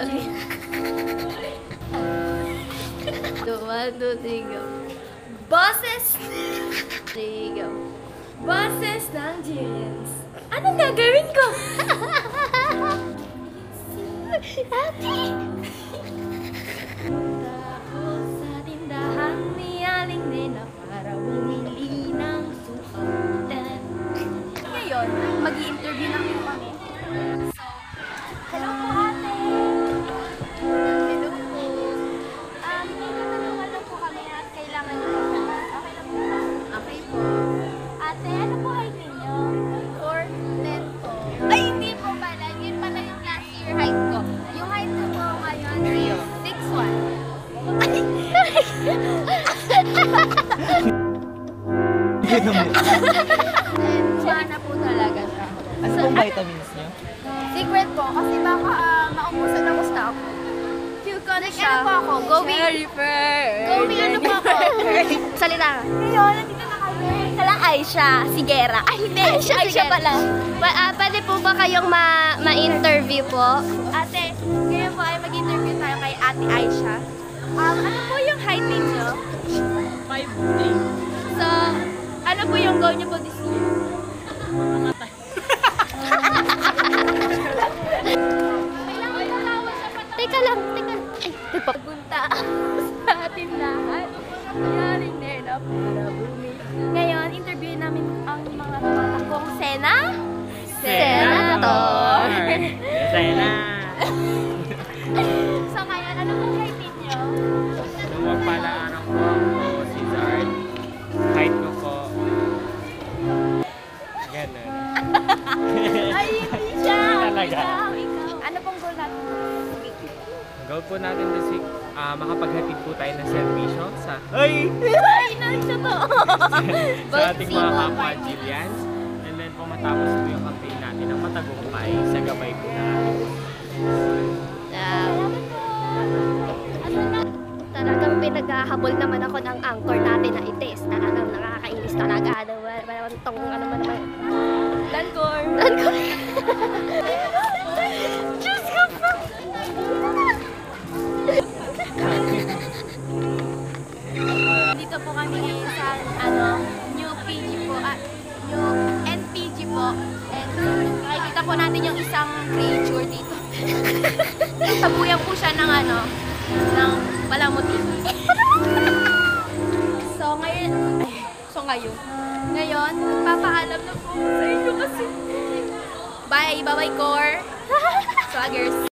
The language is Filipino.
Okay. 1, 2, 3, go. Boses! 3, go. Boses ng jeans. Anong gagawin ko? Ate! Tapos sa tindahan ni Aling Nena para bumili ng suotan. Ngayon, mag-i-interview namin kami. So, hello po ate! Hello po. May katanungan lang po kami at kailangan nyo. Okay lang po ba? Okay po. Ate, ano po height ninyo? 4'10" po. Ay, hindi po pala. Yun pala yung last year height ko. Yung height ko po ngayon is 6'1". Ay! Sana po talaga siya. Ano pong vitamins niyo? Secret po, kasi baka maumusan na gusto ako. Feel ko na siya. Ano po ako? Going ano po ako? Salita ka. Ngayon, nandito na kami. Kalang Aisha Sigera. Ay, hindi. Aisha pala. Pwede po ba kayong ma-interview po? Ate, ngayon po ay mag-interview tayo kay Ate Aisha. Ano po yung height ninyo? 5'8". So, ano po yung goal niyo po this year? Teka lang. Ay, nagpapunta sa atin lahat. Yaring Nena para bumili. Ngayon, interview namin ang mga tumatakbong Senator. Sena! So ngayon, ano pong height ninyo? Nung pala araw ko ako si Zard. Height ko po. Ganun. Ay, hindi siya. Talaga. Ikaw. Ano pong goal natin? Goal po natin kasi makapaghatid po tayo ng servisyo sa... Ay! Ay, siya to. sa ating mga kapwa Jillians. And then po matapos po yung campaign natin ng matagumpay sa gabay po na ating Talagang pinaghahabol naman ako ng anchor natin na itis. Talagang nakakainis talaga. Ano naman. Dancor! Diyos ko po! Dito po kami ngayon sa new PG po, new NPG po. And nakikita po natin yung isang creature dito. Tabuyan po siya ng ng palamuti. Ngayon, magpapaalam na po sa inyo kasi bye, Core. Swaggers.